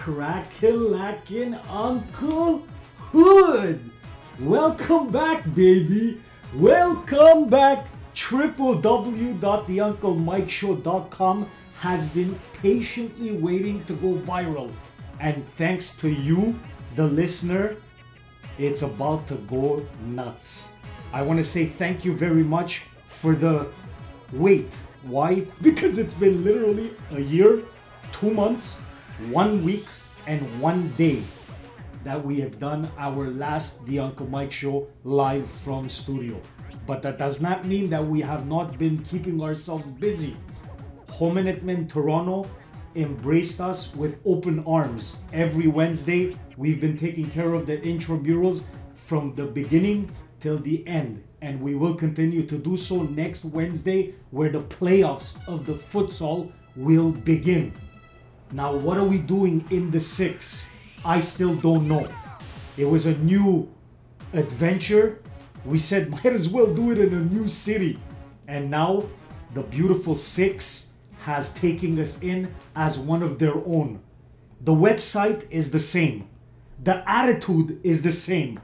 crack-a-lackin' Uncle Hood. Welcome back, baby. Welcome back. www.theunclemikeshow.com has been patiently waiting to go viral. And thanks to you, the listener, it's about to go nuts. I want to say thank you very much for the wait. Why? Because it's been literally a year, 2 months, 1 week, and 1 day that we have done our last The Uncle Mike Show live from studio. But that does not mean that we have not been keeping ourselves busy. Hominidmen Toronto embraced us with open arms. Every Wednesday, we've been taking care of the intramurals from the beginning till the end. And we will continue to do so next Wednesday, where the playoffs of the futsal will begin. Now, what are we doing in the 6? I still don't know. It was a new adventure. We said, might as well do it in a new city. And now, the beautiful 6 has taken us in as one of their own. The website is the same. The attitude is the same.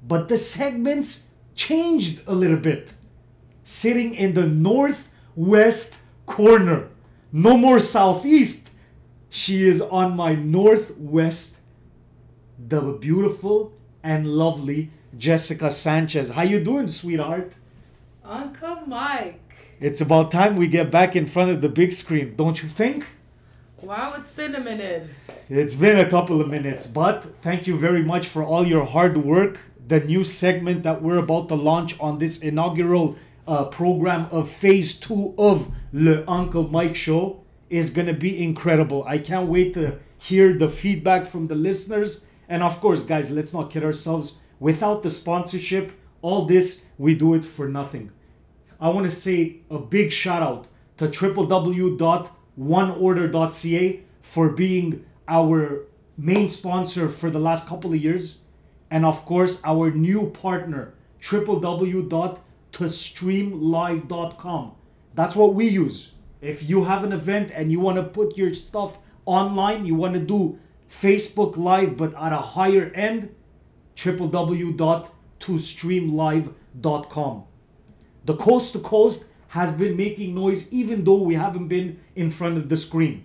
But the segments changed a little bit. Sitting in the northwest corner. No more southeast. She is on my northwest. The beautiful and lovely Jessica Sanchez. How you doing, sweetheart? Uncle Mike. It's about time we get back in front of the big screen, don't you think? Wow, it's been a minute. It's been a couple of minutes, but thank you very much for all your hard work. The new segment that we're about to launch on this inaugural program of Phase 2 of Le Uncle Mike Show is going to be incredible. I can't wait to hear the feedback from the listeners. And of course, guys, let's not kid ourselves. Without the sponsorship, all this, we do it for nothing. I want to say a big shout out to www.oneorder.ca for being our main sponsor for the last couple of years. And of course, our new partner, www.tostreamlive.com. That's what we use. If you have an event and you want to put your stuff online, you want to do Facebook Live but at a higher end, www.tostreamlive.com. The Coast to Coast has been making noise even though we haven't been in front of the screen.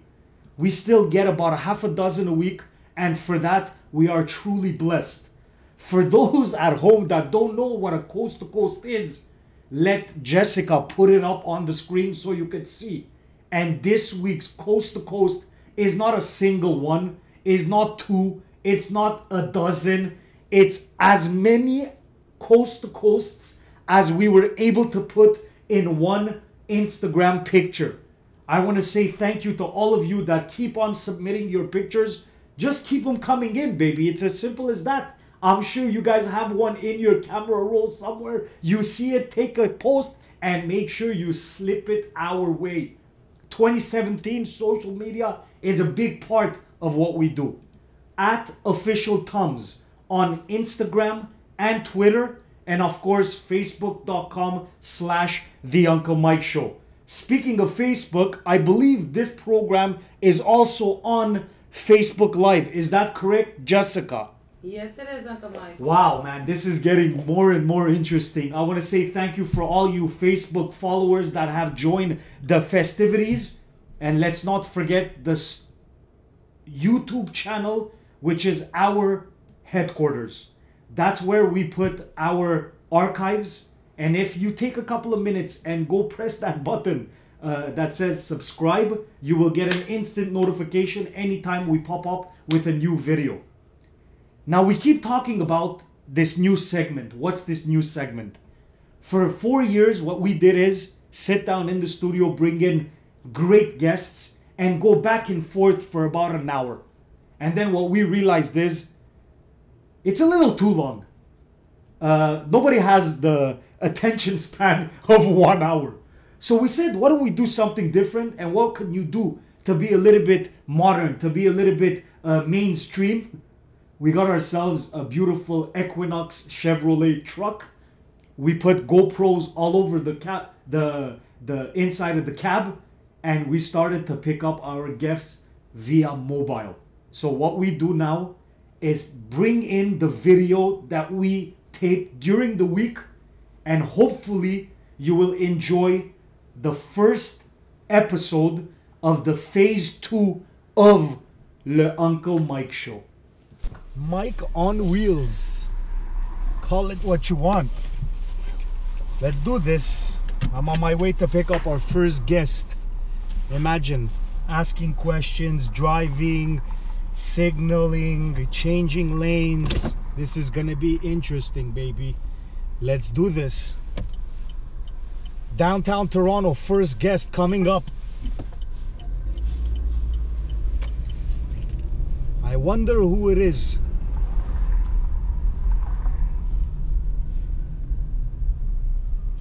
We still get about a half a dozen a week, and for that, we are truly blessed. For those at home that don't know what a Coast to Coast is, let Jessica put it up on the screen so you can see. And this week's Coast to Coast is not a single one, is not 2, it's not a dozen, it's as many Coast to Coasts as we were able to put in one Instagram picture. I want to say thank you to all of you that keep on submitting your pictures. Just keep them coming in, baby. It's as simple as that. I'm sure you guys have one in your camera roll somewhere. You see it, take a post, and make sure you slip it our way. 2017 social media is a big part of what we do. At Official Tums on Instagram and Twitter, and of course, Facebook.com/The Uncle Mike Show. Speaking of Facebook, I believe this program is also on Facebook Live. Is that correct, Jessica? Yes, it is, Uncle Mike. Wow, man, this is getting more and more interesting. I want to say thank you for all you Facebook followers that have joined the festivities. And let's not forget the YouTube channel, which is our headquarters. That's where we put our archives. And if you take a couple of minutes and go press that button that says subscribe, you will get an instant notification anytime we pop up with a new video. Now, we keep talking about this new segment. What's this new segment? For 4 years, what we did is sit down in the studio, bring in great guests, and go back and forth for about an hour. And then what we realized is, it's a little too long. Nobody has the attention span of 1 hour. So we said, why don't we do something different? And what can you do to be a little bit modern, to be a little bit mainstream? We got ourselves a beautiful Equinox Chevrolet truck. We put GoPros all over the inside of the cab, and we started to pick up our guests via mobile. So what we do now is bring in the video that we taped during the week, and hopefully you will enjoy the first episode of the phase 2 of Le Uncle Mike Show. Mike on wheels. Call it what you want. Let's do this. I'm on my way to pick up our first guest. Imagine asking questions, driving, signaling, changing lanes. This is gonna be interesting, baby. Let's do this. Downtown Toronto, first guest coming up. I wonder who it is.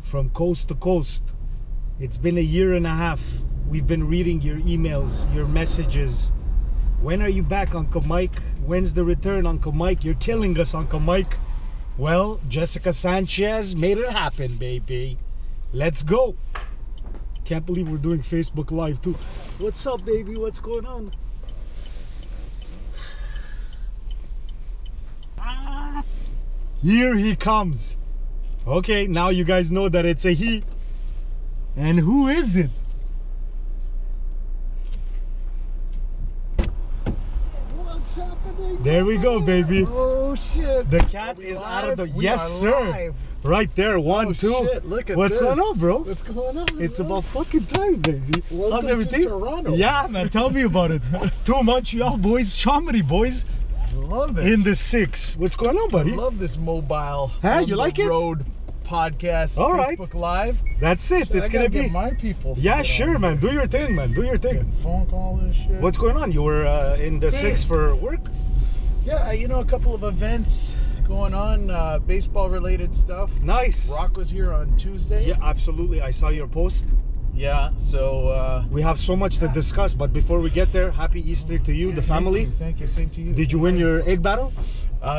From coast to coast. It's been a year and a half. We've been reading your emails, your messages. When are you back, Uncle Mike? When's the return, Uncle Mike? You're killing us, Uncle Mike. Well, Jessica Sanchez made it happen, baby. Let's go. Can't believe we're doing Facebook Live too. What's up, baby? What's going on? Ah, here he comes. Okay, now you guys know that it's a he. And who is it? What's happening? There we go, baby. Oh shit. The cat is out of the... Yes, sir. Live. Right there, 1, Oh, 2. shit, look at What's this. going on, bro? What's going on? It's man? about fucking time, baby. Welcome How's everything? to Toronto. Yeah, man. Tell me about it. 2 Montreal boys, Chomedy boys Love this. in the 6. What's going on, buddy? I love this mobile Huh? on You like the it? road podcast. All right. Facebook Live. That's it. Shit, It's I gonna gotta be. get my people. to Yeah, get sure, on. man. Do your thing, man. Do your thing. Getting phone call and shit. What's going on? You were in the 6 for work? Yeah, you know, a couple of events going on, baseball related stuff. Nice. Rock was here on Tuesday. Yeah, absolutely. I saw your post. Yeah, so We have so much to discuss, but before we get there, happy Easter to you, the family. Thank you. Same to you. Did you win your egg battle?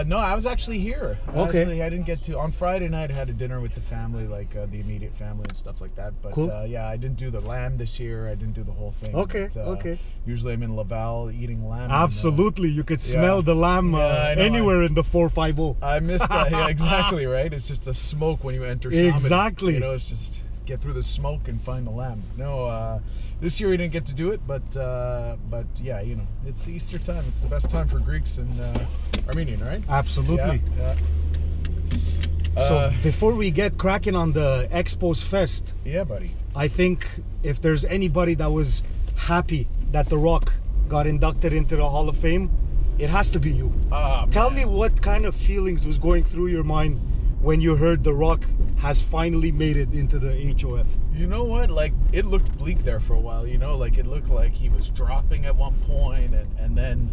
No, I was actually here. Okay. Actually, I didn't get to. On Friday night, I had a dinner with the family, like the immediate family and stuff like that. But Cool. yeah, I didn't do the lamb this year. I didn't do the whole thing. Okay, But, okay. Usually I'm in Laval eating lamb. and, Absolutely. You could smell yeah. the lamb Yeah, I know. anywhere in the 450. I missed that. Yeah, exactly, right? It's just a smoke when you enter Chomedy. Exactly. You know, it's just get through the smoke and find the lamb. No, this year we didn't get to do it, but yeah, you know, it's Easter time. It's the best time for Greeks and Armenian, right? Absolutely. Yeah. So before we get cracking on the Expos Fest, Yeah, buddy. I think if there's anybody that was happy that The Rock got inducted into the Hall of Fame, it has to be you. Tell me what kind of feelings was going through your mind when you heard The Rock has finally made it into the HOF. You know what? Like, it looked bleak there for a while, you know? Like, it looked like he was dropping at one point, and then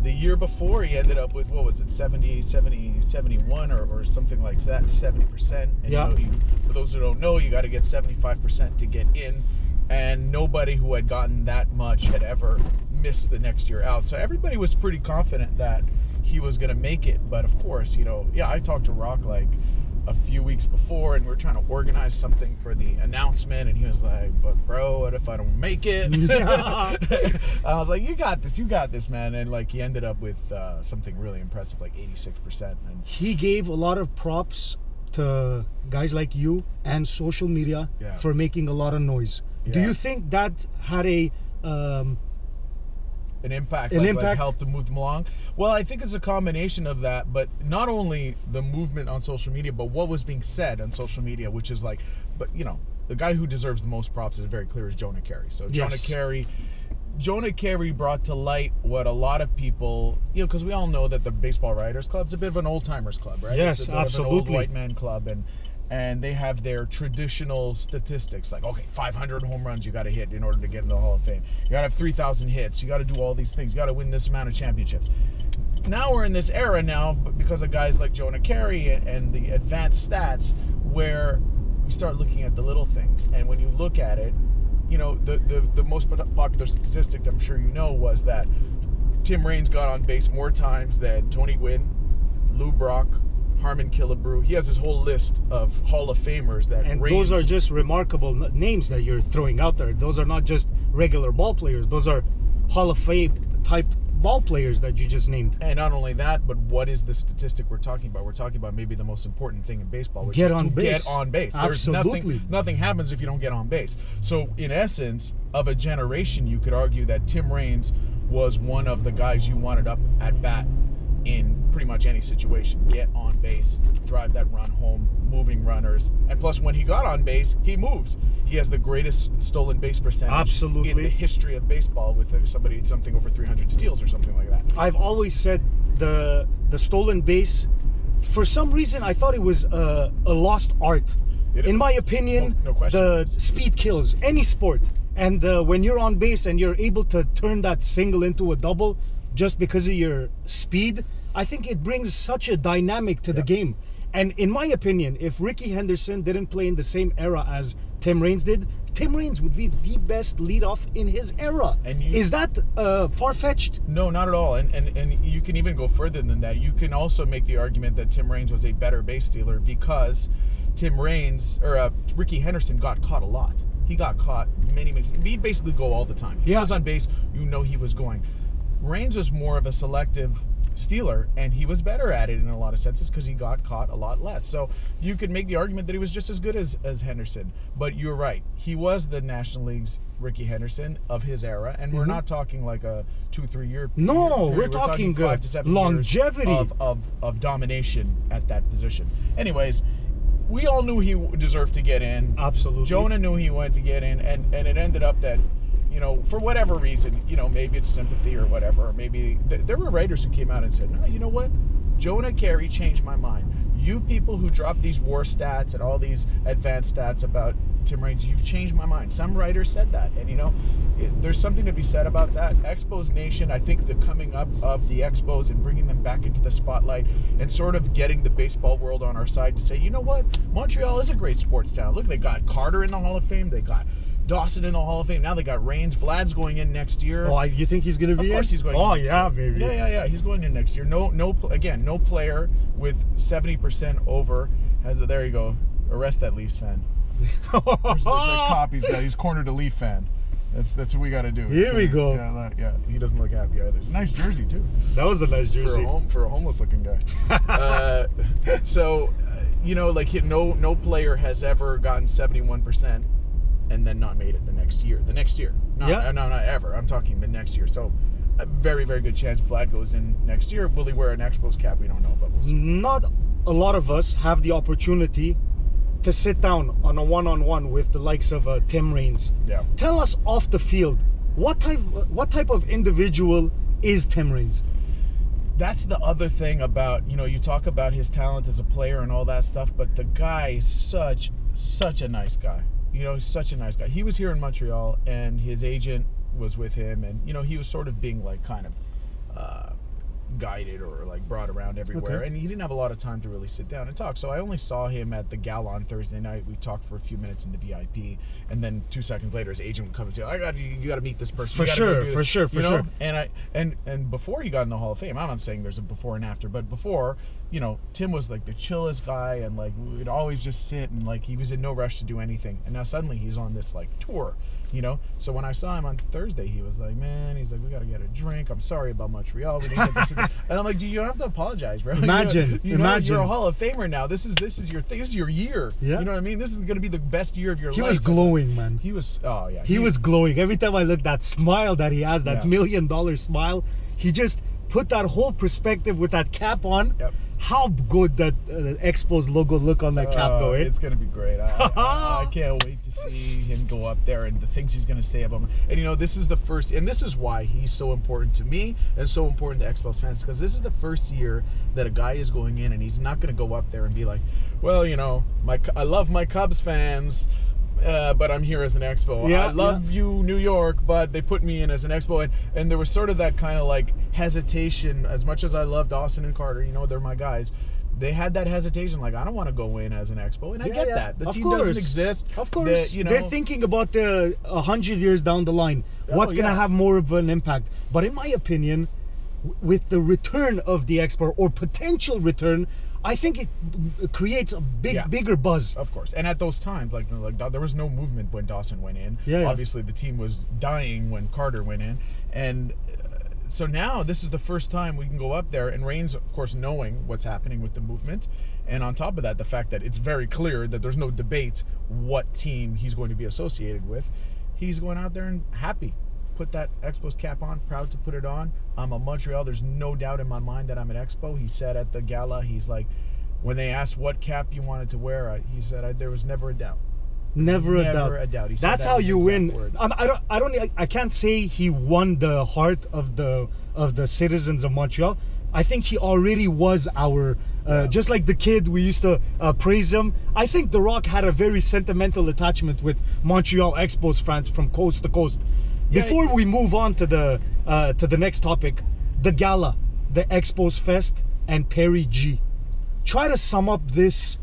the year before he ended up with, what was it, 71 or something like that, 70%. And, Yeah. you know, for those who don't know, you got to get 75% to get in, and nobody who had gotten that much had ever missed the next year out. So everybody was pretty confident that he was going to make it. But of course, you know, yeah, I talked to Rock like a few weeks before, and we were trying to organize something for the announcement, and he was like, but bro, what if I don't make it? I was like, you got this, man. And like, he ended up with something really impressive, like 86%. And He gave a lot of props to guys like you and social media Yeah. for making a lot of noise. Do Yeah. you think that had a an impact, An like impact? helped to move them along? Well, I think it's a combination of that, but not only the movement on social media, but what was being said on social media, which is like, but you know, the guy who deserves the most props is very clear is Jonah Carey. So Yes. Jonah Carey brought to light what a lot of people, you know, because we all know that the Baseball Writers Club's a bit of an old timers club, right? Yes, It's a bit of an old absolutely. white man club, and they have their traditional statistics, like, okay, 500 home runs you got to hit in order to get into the Hall of Fame. You got to have 3,000 hits. You got to do all these things. You got to win this amount of championships. Now we're in this era now, because of guys like Jonah Carey and the advanced stats, where we start looking at the little things. And when you look at it, you know, the most popular statistic, I'm sure you know, was that Tim Raines got on base more times than Tony Gwynn, Lou Brock, Harmon Killebrew. He has his whole list of Hall of Famers that and Raines, those are just remarkable names that you're throwing out there. Those are not just regular ball players. Those are Hall of Fame type ball players that you just named. And not only that, but what is the statistic we're talking about? We're talking about maybe the most important thing in baseball, which is to get on base. Absolutely. There's nothing happens if you don't get on base. So in essence, of a generation, you could argue that Tim Raines was one of the guys you wanted up at bat in pretty much any situation. Get on base, drive that run home, moving runners. And plus, when he got on base, he moved. He has the greatest stolen base percentage in the history of baseball with something over 300 steals or something like that. I've always said the stolen base, for some reason, I thought it was a lost art. In my opinion, no question. The speed kills any sport. And when you're on base and you're able to turn that single into a double just because of your speed, I think it brings such a dynamic to the game. And in my opinion, if Ricky Henderson didn't play in the same era as Tim Raines did, Tim Raines would be the best leadoff in his era. Is that far-fetched? No, not at all. And you can even go further than that. You can also make the argument that Tim Raines was a better base stealer because Ricky Henderson got caught a lot. He got caught many. He'd basically go all the time. He was on base, he was going. Raines was more of a selective stealer, and he was better at it in a lot of senses because he got caught a lot less. So you could make the argument that he was just as good as Henderson. But you're right. He was the National League's Ricky Henderson of his era, and we're not talking like a 2-3 year. No, we're talking 5 to 7 longevity years of domination at that position. Anyways, we all knew he deserved to get in. Absolutely. Jonah knew he wanted to get in, and it ended up that, for whatever reason, maybe it's sympathy or whatever, or maybe there were writers who came out and said, no, you know what? Jonah Carey changed my mind. You people who drop these war stats and all these advanced stats about Tim Raines, you changed my mind. Some writers said that, and there's something to be said about that. Expos Nation, I think the coming up of the Expos and bringing them back into the spotlight and sort of getting the baseball world on our side to say, you know what? Montreal is a great sports town. Look, they got Carter in the Hall of Fame. They got Dawson in the Hall of Fame. Now they got Raines. Vlad's going in next year. Oh, you think he's going to be in? Of course he's going in next year. Baby. Yeah. He's going in next year. No player with 70% over has there you go. Arrest that Leafs fan. There's a cop. He's cornered a Leaf fan. That's what we got to do. Here we go. Yeah, he doesn't look happy either. It's a nice jersey too. That was a nice jersey for a homeless looking guy. No player has ever gotten 71% and then not made it the next year. Not ever. I'm talking the next year. So a very, very good chance Vlad goes in next year. Will he wear an Expos cap? We don't know, but we'll see. Not a lot of us have the opportunity to sit down on a one-on-one with the likes of Tim Raines. Yeah. Tell us off the field, what type of individual is Tim Raines? That's the other thing about, you talk about his talent as a player and all that stuff, but the guy is such a nice guy. He's such a nice guy. He was here in Montreal, and his agent was with him, and, he was sort of being, kind of guided or, brought around everywhere. Okay. And he didn't have a lot of time to really sit down and talk. So I only saw him at the Gala on Thursday night. We talked for a few minutes in the VIP, and then 2 seconds later, his agent would come and say, you got to meet this person. For sure. And before he got in the Hall of Fame, I'm not saying there's a before and after, but before, Tim was, the chillest guy, and, we'd always just sit, and, he was in no rush to do anything. And now suddenly he's on this, tour, So when I saw him on Thursday, he was like, man, we got to get a drink. I'm sorry about Montreal. We didn't get this. And I'm like, dude, you don't have to apologize, bro. Imagine. You're a Hall of Famer now. This is your thing. This is your year. Yeah. You know what I mean? This is going to be the best year of your life. He was glowing, man. He was, oh, yeah. He was glowing. Every time I look, that smile that he has, that $1 million smile, he just put that whole perspective with that cap on. Yep. How good that Expos logo look on that cap, though, eh? It's going to be great. I can't wait to see him go up there and the things he's going to say about him. And, this is the first, and this is why he's so important to me and so important to Expos fans, because this is the first year that a guy is going in and he's not going to go up there and be like, well, I love my Cubs fans, but I'm here as an Expo. I love you, New York, but they put me in as an Expo. And there was sort of that kind of hesitation. As much as I love Dawson and Carter, they're my guys. They had that hesitation, I don't want to go in as an Expo. And I get that. The team doesn't exist. Of course. They're thinking about 100 years down the line. What's going to have more of an impact? But in my opinion, with the return of the Expo, or potential return, I think it creates a bigger buzz. Of course. And at those times, there was no movement when Dawson went in. Obviously, the team was dying when Carter went in. And so now this is the first time we can go up there, and Rain's, of course, knowing what's happening with the movement. And on top of that, the fact that it's very clear that there's no debate what team he's going to be associated with. He's going out there and happy. Put that Expos cap on, proud to put it on. I'm a Montreal. There's no doubt in my mind that I'm an Expo. He said at the gala, he's like, when they asked what cap you wanted to wear, he said, there was never a doubt. Never a doubt. He said That's that how in you exact win. words. I can't say he won the heart of the citizens of Montreal. I think he already was our, just like the kid, we used to praise him. I think The Rock had a very sentimental attachment with Montreal Expos fans from coast to coast. Yeah, Before we move on to the next topic, the gala, the Expos Fest, and Perry G. Try to sum up this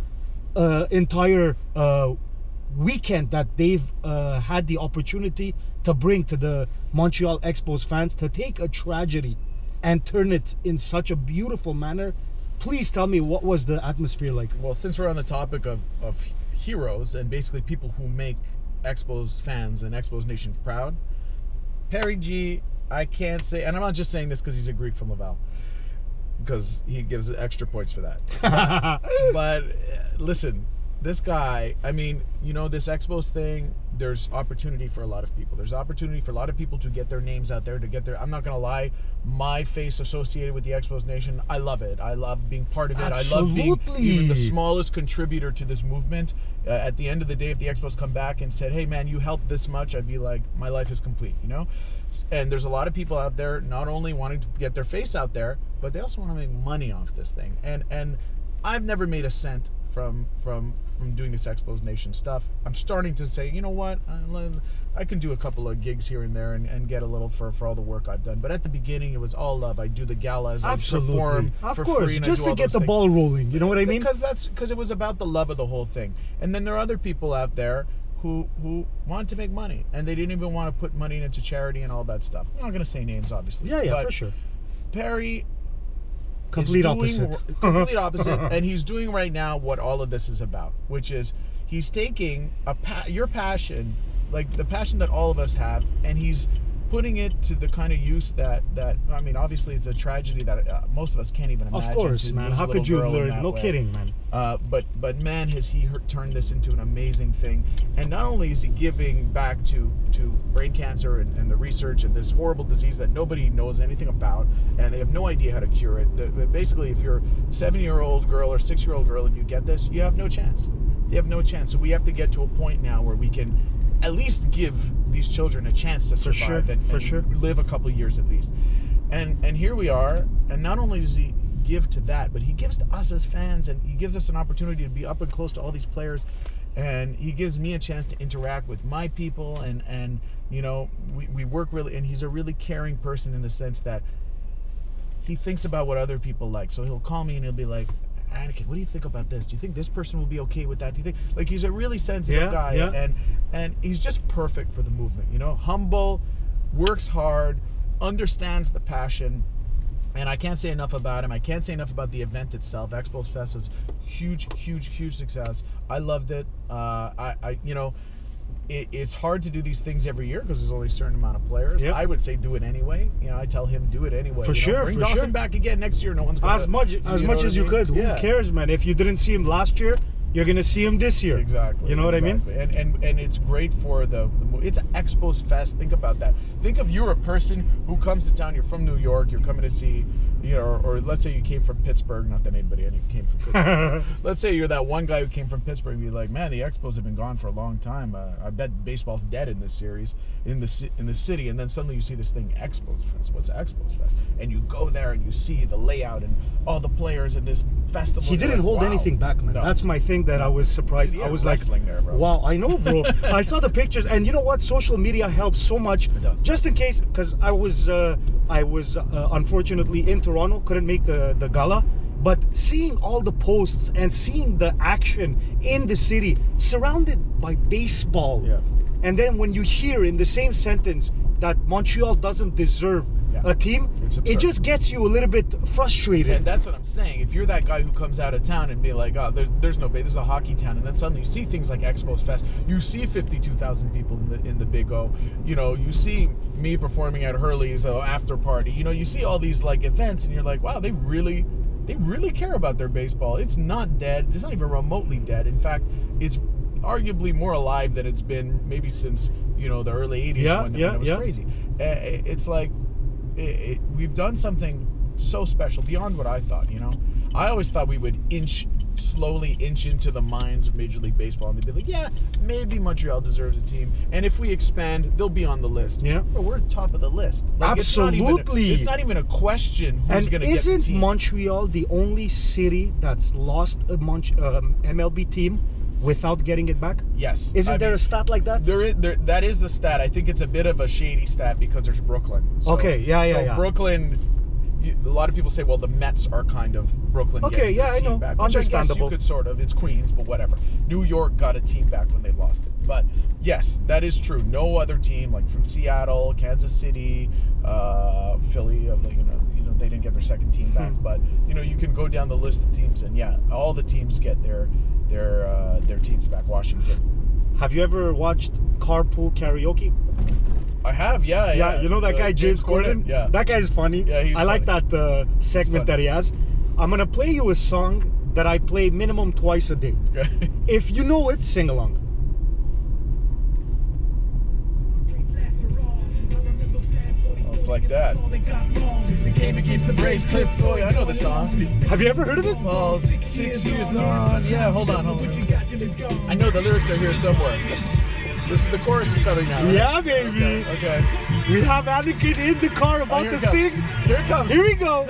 entire weekend that they've had the opportunity to bring to the Montreal Expos fans, to take a tragedy and turn it in such a beautiful manner. Please tell me, what was the atmosphere like? Well, since we're on the topic of heroes and basically people who make Expos fans and Expos Nation proud, Perry G, I can't say, and I'm not just saying this because he's a Greek from Laval, because he gives extra points for that. But listen, this guy, I mean, this Expos thing, there's opportunity for a lot of people. There's opportunity for a lot of people to get their names out there, I'm not going to lie, my face associated with the Expos Nation, I love it. I love being part of it. Absolutely. I love being even the smallest contributor to this movement. At the end of the day, if the Expos come back and said, hey man, you helped this much, I'd be like, my life is complete, And there's a lot of people out there not only wanting to get their face out there, but they also want to make money off this thing. And I've never made a cent from doing this Expos Nation stuff. I'm starting to say, you know what, I can do a couple of gigs here and there and get a little for all the work I've done. But at the beginning, it was all love. I do the galas, I perform for free, and just I do to all get those the things. ball rolling. You know what I mean? Because it was about the love of the whole thing. And then there are other people out there who want to make money, and they didn't even want to put money into charity and all that stuff. I'm not going to say names, obviously. Yeah, but for sure. Perry, Complete opposite. Complete opposite. And he's doing right now what all of this is about, which is he's taking your passion, like the passion that all of us have, and he's putting it to the kind of use that I mean, obviously it's a tragedy that most of us can't even imagine. Of course, man. How could you learn? No kidding, man. But man, has he turned this into an amazing thing. And not only is he giving back to brain cancer and the research and this horrible disease that nobody knows anything about, and they have no idea how to cure it. Basically, if you're a 7-year-old girl or 6-year-old girl and you get this, you have no chance. You have no chance. So we have to get to a point now where we can at least give these children a chance to survive and live a couple of years at least. And here we are, and not only does he give to that, but he gives to us as fans, and he gives us an opportunity to be up and close to all these players, and he gives me a chance to interact with my people, and we work really, and he's a really caring person in the sense that he thinks about what other people like. So he'll call me and he'll be like, Anakin, what do you think about this? Do you think this person will be okay with that? Do you think, like, he's a really sensitive guy, and he's just perfect for the movement, humble, works hard, understands the passion, and I can't say enough about him. I can't say enough about the event itself. Expos Fest is huge success. I loved it. It's hard to do these things every year because there's only a certain amount of players. Yep. I would say do it anyway. I tell him do it anyway. For sure. Bring Dawson back again next year. No one's gonna, as much as you could. Who cares, man? If you didn't see him last year, you're gonna see him this year. Exactly. You know what I mean? And it's great for the it's Expos Fest. Think about that. Think if you're a person who comes to town. You're from New York. You're coming to see, or let's say you came from Pittsburgh. Not that anybody came from Pittsburgh. Let's say you're that one guy who came from Pittsburgh. And be like, man, the Expos have been gone for a long time. I bet baseball's dead in this series in the city. And then suddenly you see this thing, Expos Fest. What's Expos Fest? And you go there and you see the layout and all the players in this festival. He didn't hold anything back, man. No. That's my thing that I was surprised. I was like, there, bro. wow, I know, bro. I saw the pictures, and you know what? Social media helps so much. It does. Just in case, because I was unfortunately in Toronto, couldn't make the gala. But seeing all the posts and seeing the action in the city, surrounded by baseball, and then when you hear in the same sentence that Montreal doesn't deserve a team, It's absurd. it just gets you a little bit frustrated. And that's what I'm saying. If you're that guy who comes out of town and be like, oh, there's no this is a hockey town, and then suddenly you see things like Expos Fest, you see 52,000 people in the Big O, you know, you see me performing at Hurley's after party, you know, you see all these like events, and you're like, wow, they really care about their baseball. It's not dead. It's not even remotely dead. In fact, it's arguably more alive than it's been maybe since, you know, the early 80s when it was crazy. It's like we've done something so special beyond what I thought, you know. I always thought we would slowly inch into the minds of Major League Baseball, and they'd be like, yeah, maybe Montreal deserves a team, and if we expand, they'll be on the list. Yeah, but we're top of the list. Like, absolutely. It's not even a question who's going to get the team. Isn't team. Montreal the only city that's lost a MLB team without getting it back? Yes. Isn't there a stat like that? That is the stat. I think it's a bit of a shady stat because there's Brooklyn. So, okay, yeah. Brooklyn, a lot of people say, well, the Mets are kind of Brooklyn getting their team back. Which Understandable. I guess you could sort of. It's Queens, but whatever. New York got a team back when they lost it. But yes, that is true. No other team, like from Seattle, Kansas City, Philly, you know, they didn't get their second team back. But, you know, you can go down the list of teams, and yeah, all the teams get their teams back. Washington. Have you ever watched Carpool Karaoke? I have, yeah. You know that guy, James Corden? Yeah. That guy is funny. Yeah, he's funny. Like that segment that he has. I'm going to play you a song that I play minimum twice a day. Okay. If you know it, sing along. It's like that. The game against the Braves, Cliff Floyd. I know the song. Have you ever heard of it? Well, 6 years on. Yeah, hold on. I know the lyrics are here somewhere. This is the chorus is coming now. Right? Yeah, baby. Okay. We have Anakin in the car about to sing. Here it comes. Here we go.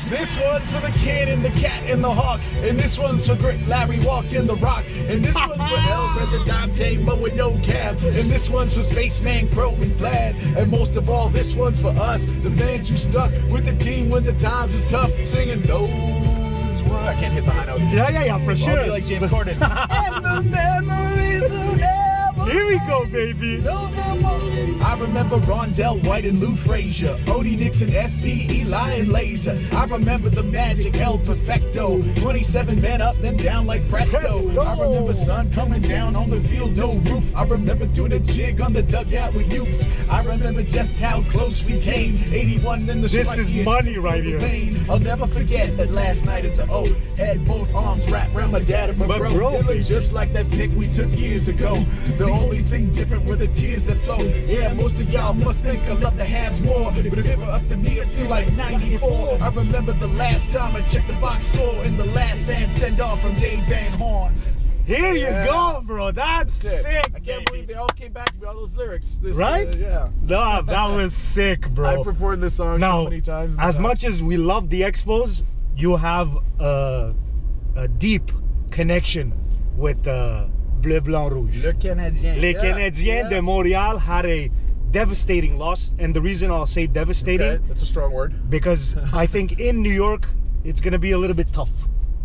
This one's for the kid and the cat and the hawk. And this one's for great Larry Walk and the Rock. And this one's for El Presidente Mo with no cab. And this one's for Spaceman Crow and Vlad. And most of all, this one's for us, the fans who stuck with the team when the times was tough. Singing those words. I can't hit the high notes. Yeah, for sure. I'll be like James Corden. And the memories who never. Here we go, baby. I remember Rondell White and Lou Frazier, Odie Nixon, FB, Eli, and Laser. I remember the Magic, El Perfecto, 27 men up, then down like presto. I remember sun coming down on the field, no roof. I remember doing a jig on the dugout with youths. I remember just how close we came. 81 in the This is money right here. I'll never forget that last night at the O. Had both arms wrapped around my dad and my bro. Just like that pic we took years ago. The only thing different were the tears that flow. Yeah, most of y'all must think I love the Habs more, but if it were up to me, I'd feel like 94. I remember the last time I checked the box score and the last send off from Dave Van Horn. Here you go, bro. That's sick. I can't believe they all came back to me, all those lyrics. Right? Yeah. No, that was sick, bro. I've performed this song so many times. As much as we love the Expos, you have a deep connection with Bleu, Blanc, Rouge. Le Canadien. Les Canadiens de Montréal had a devastating loss, and the reason I'll say devastating, that's a strong word, because I think in New York it's gonna be a little bit tough.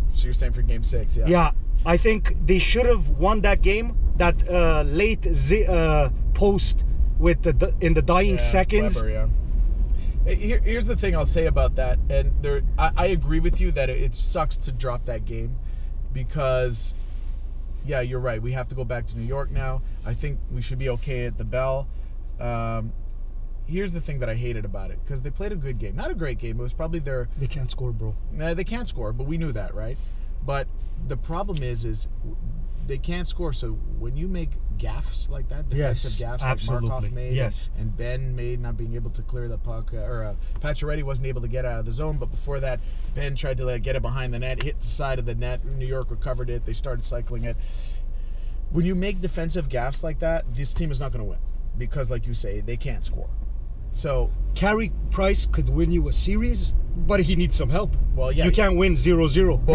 So you're saying for Game 6, yeah? Yeah, I think they should have won that game. That late post with in the dying seconds. Clever, yeah. Here's the thing I'll say about that, and I agree with you that it sucks to drop that game, because. Yeah, you're right. We have to go back to New York now. I think we should be okay at the Bell. Here's the thing that I hated about it, because they played a good game. Not a great game. It was probably their... They can't score, bro. They can't score, but we knew that, right? But the problem is they can't score. So when you make gaffes like that, defensive gaffes absolutely. like Markov made, yes, and Ben made, not being able to clear the puck, or Pacioretty wasn't able to get out of the zone, but before that, Ben tried to get it behind the net, hit the side of the net. New York recovered it. They started cycling it. When you make defensive gaffes like that, this team is not going to win, because, like you say, they can't score. So Carey Price could win you a series, but he needs some help. Well, yeah, you can't win 0-0.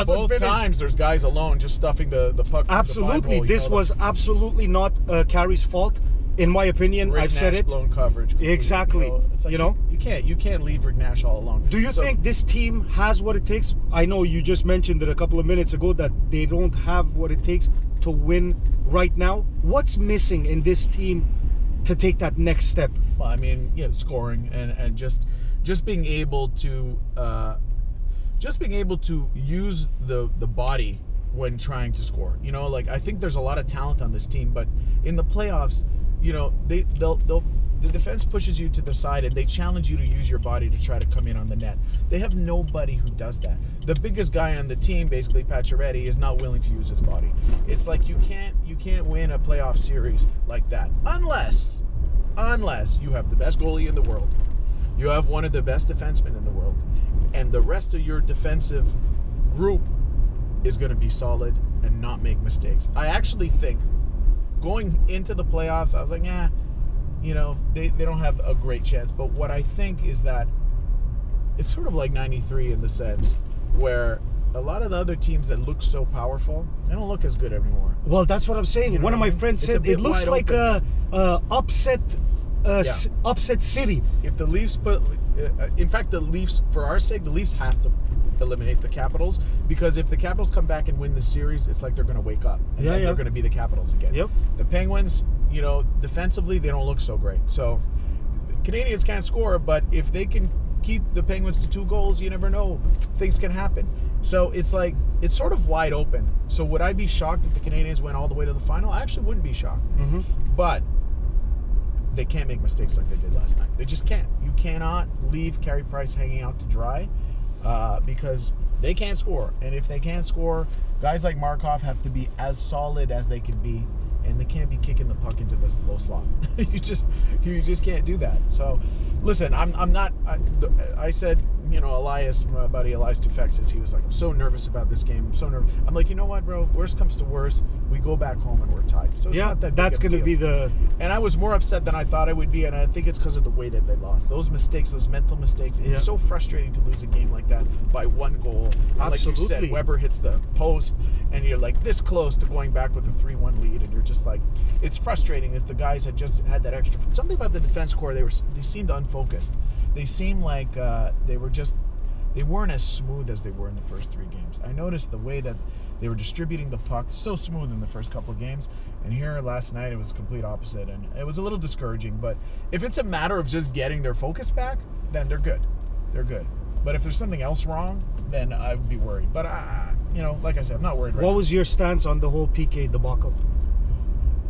Both times there's guys alone just stuffing the puck. Absolutely, this was absolutely not Carey's fault, in my opinion. Rick I've said Nash it. Blown coverage. Exactly. It's like, you can't leave Rick Nash all alone. Do you think this team has what it takes? I know you just mentioned it a couple of minutes ago that they don't have what it takes to win right now. What's missing in this team to take that next step? Well, I mean, yeah, scoring and just being able to use the body when trying to score. You know, like I think there's a lot of talent on this team, but in the playoffs, you know, the defense pushes you to the side and they challenge you to use your body to try to come in on the net. They have nobody who does that. The biggest guy on the team, basically Pacioretty, is not willing to use his body. It's like you can't win a playoff series like that unless you have the best goalie in the world, you have one of the best defensemen in the world, and the rest of your defensive group is going to be solid and not make mistakes. I actually think going into the playoffs, I was like, yeah, you know, they don't have a great chance. But what I think is that it's sort of like 93 in the sense where a lot of the other teams that look so powerful, they don't look as good anymore. Well, that's what I'm saying. You know One of my friends said it looks like a upset city. If the Leafs in fact, the Leafs, for our sake, the Leafs have to eliminate the Capitals, because if the Capitals come back and win the series, it's like they're going to wake up and then they're going to be the Capitals again. Yep. The Penguins, you know, defensively they don't look so great. So Canadians can't score, but if they can keep the Penguins to 2 goals, you never know, things can happen. So it's like it's sort of wide open. So would I be shocked if the Canadians went all the way to the final? I actually wouldn't be shocked. Mm-hmm. But they can't make mistakes like they did last night. They just can't. You cannot leave Carey Price hanging out to dry. Because they can't score. And if they can't score, guys like Markov have to be as solid as they can be, and they can't be kicking the puck into the low slot. you just can't do that. So, listen, I'm not. I said, you know, Elias, my buddy Elias Tufexis, he was like, I'm so nervous about this game. I'm so nervous. I'm like, you know what, bro? Worst comes to worst, we go back home and we're tied. So it's not that big that's of a going to deal. be the. And I was more upset than I thought I would be, and I think it's because of the way that they lost. Those mistakes, those mental mistakes. It's so frustrating to lose a game like that by 1 goal. And like you said, Weber hits the post, and you're like this close to going back with a 3-1 lead, and you're just like, it's frustrating. If the guys had just had that extra, something about the defense core, they seemed unfocused. They seemed like they weren't as smooth as they were in the first 3 games. I noticed the way that they were distributing the puck so smooth in the first couple of games, and here last night it was the complete opposite, and it was a little discouraging. But if it's a matter of just getting their focus back, then they're good. They're good. But if there's something else wrong, then I would be worried. But you know, like I said, I'm not worried right now. What was your stance on the whole PK debacle?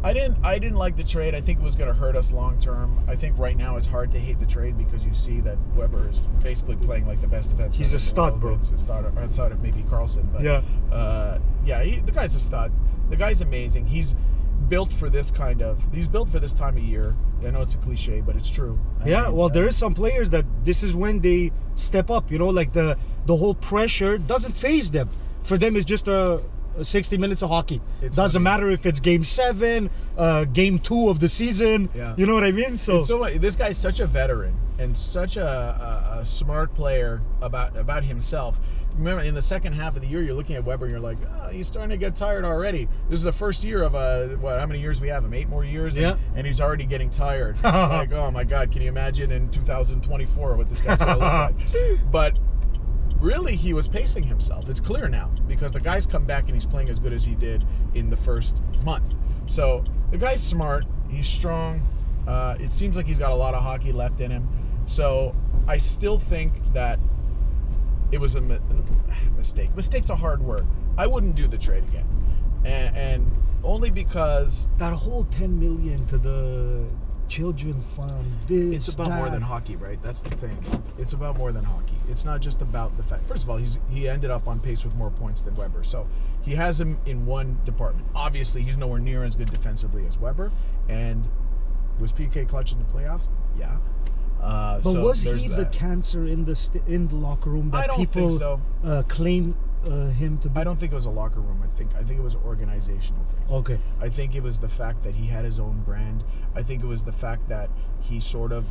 I didn't like the trade. I think it was going to hurt us long term. I think right now it's hard to hate the trade because you see that Weber is basically playing like the best defenseman. He's a stud, bro. He's a stud outside of maybe Carlson. But the guy's a stud. The guy's amazing. He's built for this time of year. I know it's a cliche, but it's true. I mean, there is some players that this is when they step up. You know, like the whole pressure doesn't faze them. For them, it's just 60 minutes of hockey. It doesn't matter if it's game 7, game 2 of the season. Yeah. You know what I mean? So this guy's such a veteran and such a smart player about himself. Remember, in the second half of the year, you're looking at Weber and you're like, oh, he's starting to get tired already. This is the first year of how many years we have him? 8 more years? And he's already getting tired. Like, oh my God, can you imagine in 2024 what this guy's going to look like? But really, he was pacing himself. It's clear now because the guy's come back and he's playing as good as he did in the first month. So the guy's smart. He's strong. It seems like he's got a lot of hockey left in him. So I still think that it was a mistake. Mistake's a hard word. I wouldn't do the trade again. And only because that whole $10 million to the children fund, it's about more than hockey, right? That's the thing. It's about more than hockey. It's not just about the fact. First of all, he ended up on pace with more points than Weber, so he has him in one department. Obviously, he's nowhere near as good defensively as Weber. And was PK clutch in the playoffs? Yeah. But was he the cancer in the locker room that people claim him to be? I don't think it was a locker room. I think it was an organizational thing. Okay. I think it was the fact that he had his own brand. I think it was the fact that he sort of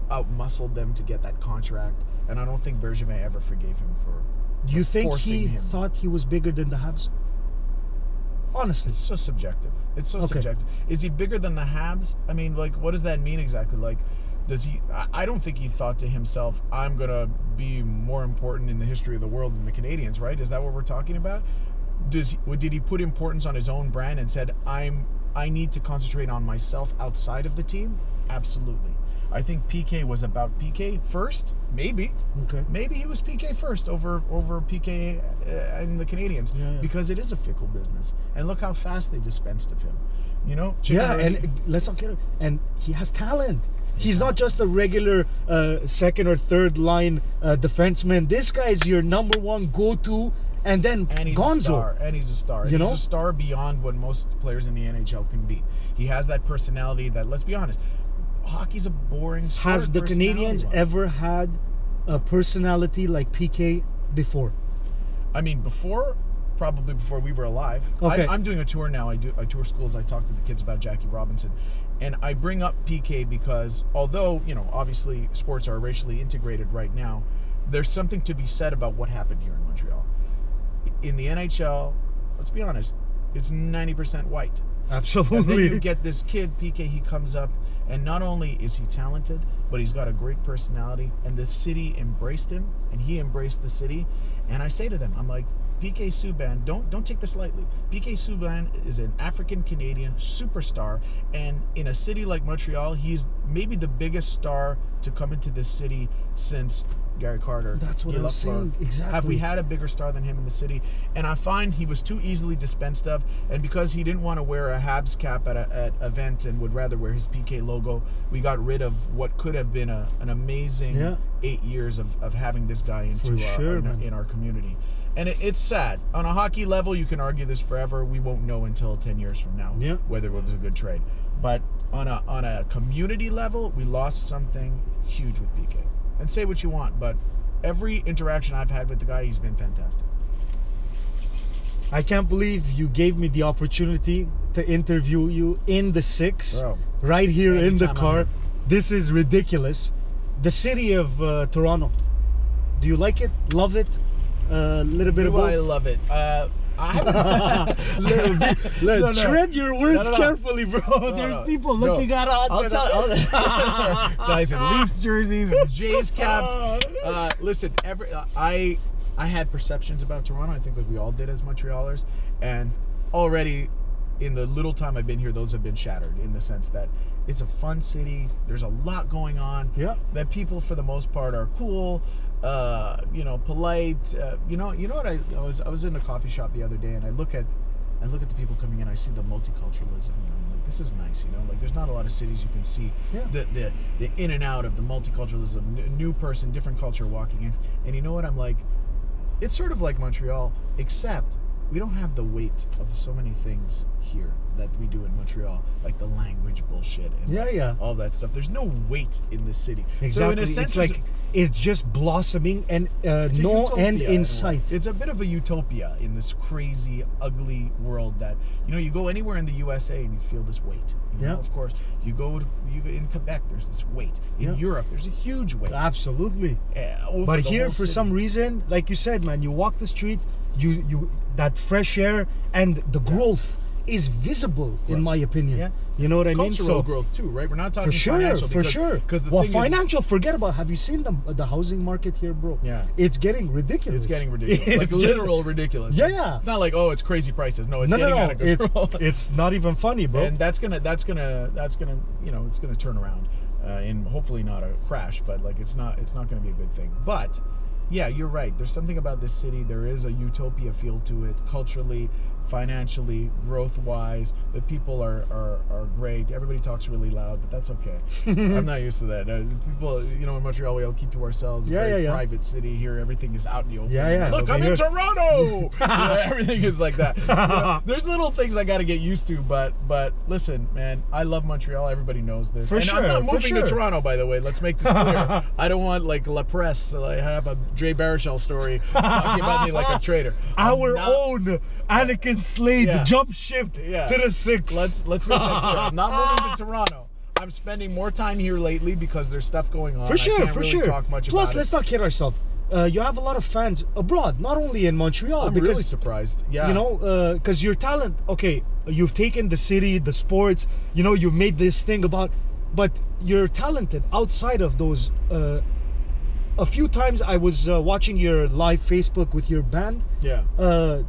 out-muscled them to get that contract. And I don't think Bergevin ever forgave him for Do you think forcing him. Thought he was bigger than the Habs? Honestly. It's so subjective. It's so subjective. Is he bigger than the Habs? I mean, like, what does that mean exactly? Like, I don't think he thought to himself, I'm going to be more important in the history of the world than the Canadiens, right? Is that what we're talking about? Did he put importance on his own brand and said, I'm I need to concentrate on myself outside of the team, absolutely. I think PK was about PK first, maybe. Okay. Maybe he was PK first over PK and the Canadiens, because it is a fickle business. And look how fast they dispensed of him. You know? And let's not get it. And he has talent. He's not just a regular second or third line defenseman. This guy is your number one go-to. And then he's Gonzo. A star. And he's a star. He's a star beyond what most players in the NHL can be. He has that personality that, let's be honest, hockey's a boring sport. Has the Canadiens ever had a personality like PK before? I mean, probably before we were alive. Okay. I'm doing a tour now. I tour schools. I talk to the kids about Jackie Robinson. And I bring up PK because although, obviously sports are racially integrated right now, there's something to be said about what happened here in Montreal. In the NHL, let's be honest, it's 90% white. Absolutely. And then you get this kid, PK, he comes up, and not only is he talented, but he's got a great personality, and the city embraced him, and he embraced the city. And I say to them, I'm like, PK Subban, don't take this lightly. PK Subban is an African-Canadian superstar, and in a city like Montreal, he's maybe the biggest star to come into this city since Gary Carter. That's what I'm saying. Exactly. Have we had a bigger star than him in the city? And I find he was too easily dispensed of, and because he didn't want to wear a Habs cap at an event and would rather wear his PK logo, we got rid of what could have been an amazing 8 years of having this guy in our community. And it's sad. On a hockey level, you can argue this forever. We won't know until 10 years from now whether it was a good trade. But on a community level, we lost something huge with PK. And say what you want, but every interaction I've had with the guy, he's been fantastic. I can't believe you gave me the opportunity to interview you in the 6, right here in the car. This is ridiculous. The city of Toronto. Do you like it? Love it? A little bit of both? I love it. Tread your words carefully, bro. There's people looking at us. I'll tell guys in Leafs jerseys and Jays caps. Listen, I had perceptions about Toronto. I think like we all did as Montrealers, and already in the little time I've been here, those have been shattered in the sense that it's a fun city. There's a lot going on. That people for the most part are cool. Polite. You know what? I was in a coffee shop the other day, and I look at the people coming in. I see the multiculturalism. I'm like, this is nice. Like there's not a lot of cities you can see the in and out of the multiculturalism. New person, different culture walking in, and you know what? I'm like, it's sort of like Montreal, except we don't have the weight of so many things here that we do in Montreal, like the language bullshit and all that stuff. There's no weight in the city. Exactly. So in a sense, it's like it's just blossoming and no end in sight. It's a bit of a utopia in this crazy, ugly world that, you go anywhere in the USA and you feel this weight. Of course. You go in Quebec, there's this weight. In Europe, there's a huge weight. Absolutely. But here, for some reason, like you said, man, you walk the street, you that fresh air and the growth is visible, in my opinion. You know what I mean? Cultural growth too, right? We're not talking financial. For sure. Well, financial, forget about. Have you seen the housing market here, bro? It's getting ridiculous. It's getting ridiculous. Like literal ridiculous. It's not like, oh, it's crazy prices. No, it's getting out of control. It's not even funny, bro. And that's gonna it's gonna turn around, and hopefully not a crash, but like it's not gonna be a good thing. But yeah, you're right. There's something about this city. There is a utopia feel to it, culturally, financially, growth-wise. The people are great. Everybody talks really loud, but that's okay. I'm not used to that. People, in Montreal, we all keep to ourselves. Very private city here. Everything is out in the open. Look, I'm in Toronto. Everything is like that. There's little things I got to get used to, but listen, man, I love Montreal. Everybody knows this. I'm not moving to Toronto, by the way. Let's make this clear. I don't want like La Presse. I have a Dre Baruchel story talking about me like a traitor. Our own Anakin Slade jump ship to the 6. Let's make that clear. I'm not moving to Toronto. I'm spending more time here lately because there's stuff going on. For sure, I can't really talk much Plus, about let's not kid ourselves. You have a lot of fans abroad, not only in Montreal. I'm really surprised. Because your talent. Okay, you've taken the city, the sports. You've made this thing about, but you're talented outside of those a few times I was watching your live Facebook with your band. Yeah.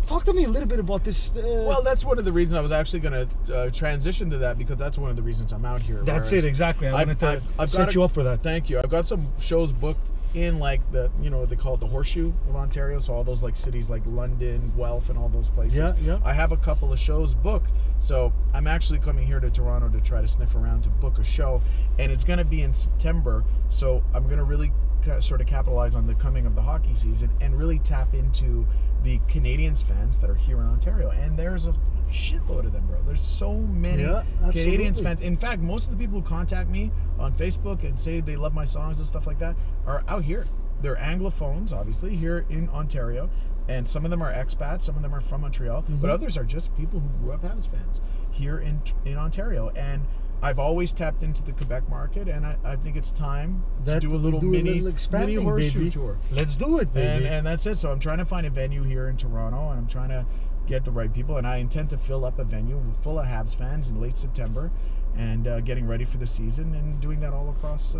Talk to me a little bit about this. Well, that's one of the reasons I was actually going to transition to that, because that's one of the reasons I'm out here. That's it, exactly. I wanted to set you up for that. Thank you. I've got some shows booked in like the, they call it the Horseshoe of Ontario. So all those like cities like London, Guelph, and all those places. Yeah, yeah. I have a couple of shows booked. So I'm actually coming here to Toronto to try to sniff around to book a show. And it's going to be in September. So I'm going to really sort of capitalize on the coming of the hockey season and really tap into the Canadiens fans that are here in Ontario. And there's a shitload of them, bro. There's so many Canadiens fans. In fact, most of the people who contact me on Facebook and say they love my songs and stuff like that are out here. They're Anglophones, obviously, here in Ontario. And some of them are expats, some of them are from Montreal, but others are just people who grew up Habs fans here in Ontario. And I've always tapped into the Quebec market, and I think it's time to do a little mini horseshoe tour. Let's do it, baby. And that's it. So I'm trying to find a venue here in Toronto, and I'm trying to get the right people. And I intend to fill up a venue full of Habs fans in late September, and getting ready for the season, and doing that all across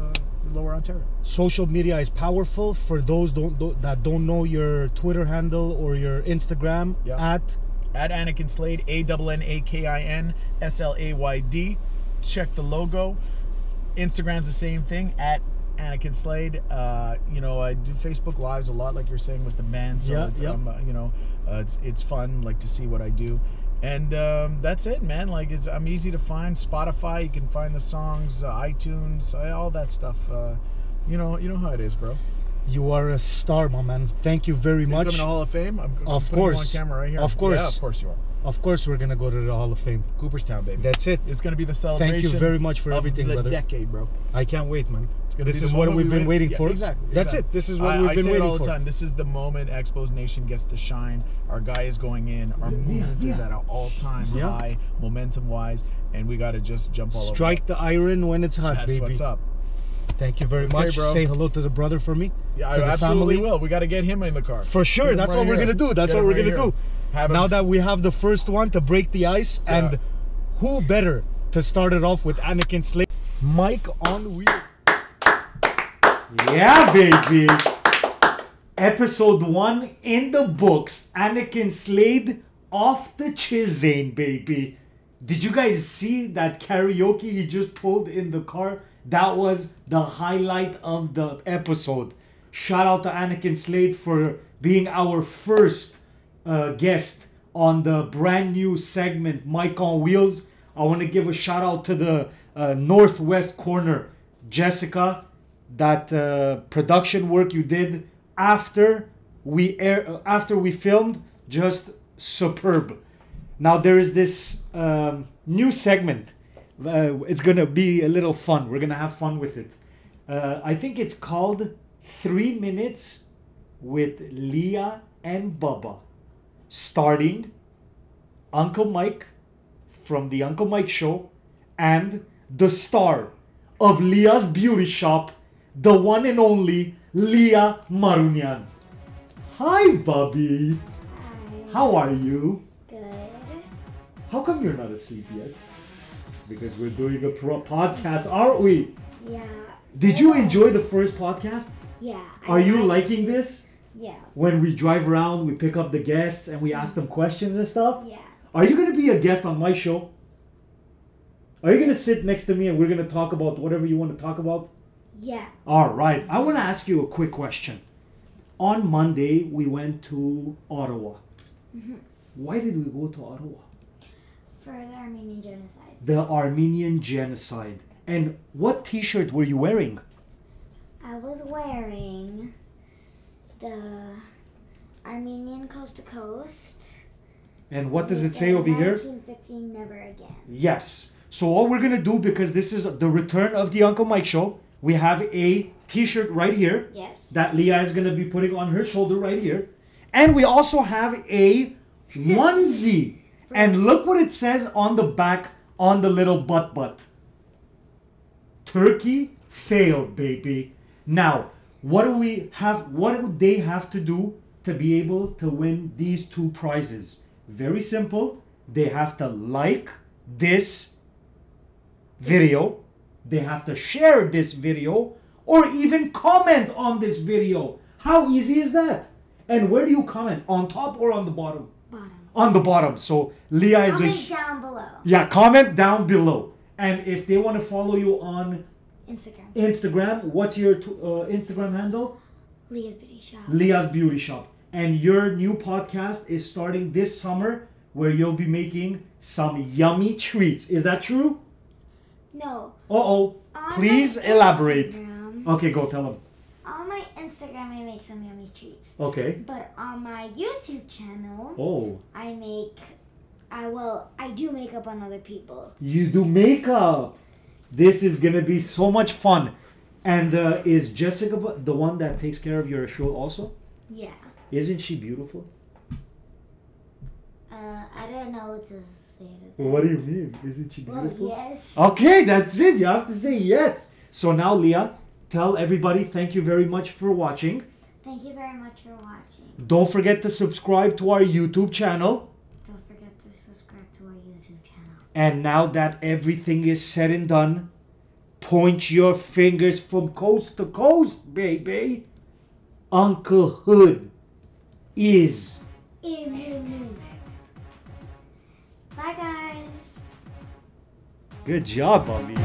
Lower Ontario. Social media is powerful. For those that don't know your Twitter handle or your Instagram, at Anakin Slade, ANNAKIN SLAYD. Check the logo. Instagram's the same thing, at Anakin Slade. I do Facebook Lives a lot, like you're saying, with the band. So it's fun, like, to see what I do. And that's it, man. Like, I'm easy to find. Spotify, you can find the songs, iTunes, all that stuff. You know how it is, bro. You are a star, my man. Thank you very much. Coming to the Hall of Fame? I'm of course. On camera right here. Of course. Yeah, of course you are. Of course, we're gonna go to the Hall of Fame. Cooperstown, baby. That's it. It's gonna be the celebration. Thank you very much for everything, brother. Decade, bro. I can't wait, man. This is what we've been waiting for. Exactly. That's it. This is what we've been waiting for. I say it all the time. This is the moment Expos Nation gets to shine. Our guy is going in. Our movement is at an all-time high, momentum-wise, and we gotta just jump all over. Strike the iron when it's hot, baby. That's what's up. Thank you very much. Bro. Say hello to the brother for me. Yeah, I absolutely will. We got to get him in the car. For sure. That's what we're going to do. That's what we're going to do. Now that we have the first one to break the ice, and who better to start it off with Anakin Slade? Mike on wheel. Yeah, baby. Episode 1 in the books. Anakin Slade off the Chisane, baby. Did you guys see that karaoke he just pulled in the car? That was the highlight of the episode. Shout out to Anakin Slade for being our first guest on the brand new segment, Mike on Wheels. I want to give a shout out to the Northwest Corner, Jessica. That production work you did after we filmed, just superb. Now there is this new segment. It's gonna be a little fun. We're gonna have fun with it. I think it's called 3 Minutes with Leah and Bubba, starting Uncle Mike from the Uncle Mike Show and the star of Leah's Beauty Shop, the one and only Leah Marunian. Hi, Bubby. Hi. How are you? Good. How come you're not asleep yet? Because we're doing a podcast, aren't we? Yeah. Did you enjoy the first podcast? Yeah. Are you liking this? Yeah. When we drive around, we pick up the guests and we ask them questions and stuff? Yeah. Are you going to be a guest on my show? Are you going to sit next to me and we're going to talk about whatever you want to talk about? Yeah. All right. I want to ask you a quick question. On Monday, we went to Ottawa. Mm-hmm. Why did we go to Ottawa? For the Armenian genocide. The Armenian genocide. And what t-shirt were you wearing? I was wearing the Armenian Coast to Coast. And what does it say over here? 1915 Never Again. Yes. So what we're going to do, because this is the return of the Uncle Mike Show, we have a t-shirt right here. Yes. That Leah is going to be putting on her shoulder right here. And we also have a onesie. And look what it says on the back on the little butt. Turkey failed, baby. Now, what do they have to do to be able to win these two prizes? Very simple. They have to like this video. They have to share this video or even comment on this video. How easy is that? And where do you comment? On top or on the bottom? Bottom. On the bottom. So Leah is Comment down below. Yeah, comment down below. And if they want to follow you on Instagram, what's your Instagram handle? Leah's Beauty Shop. Leah's Beauty Shop. And your new podcast is starting this summer, where you'll be making some yummy treats. Is that true? No. Uh-oh. On Please my elaborate. Instagram- Okay, go tell them. On my Instagram, I make some yummy treats. Okay. But on my YouTube channel, Oh. I do makeup on other people. You do makeup. This is going to be so much fun. And is Jessica the one that takes care of your show also? Yeah. Isn't she beautiful? I don't know what to say to that. What do you mean? Isn't she beautiful? Well, yes. Okay, that's it. You have to say yes. So now, Leah, tell everybody thank you very much for watching. Thank you very much for watching. Don't forget to subscribe to our YouTube channel. Don't forget to subscribe to our YouTube channel. And now that everything is said and done, point your fingers from coast to coast, baby. Uncle Hood is Immunity. Bye, guys. Good job, Bobby.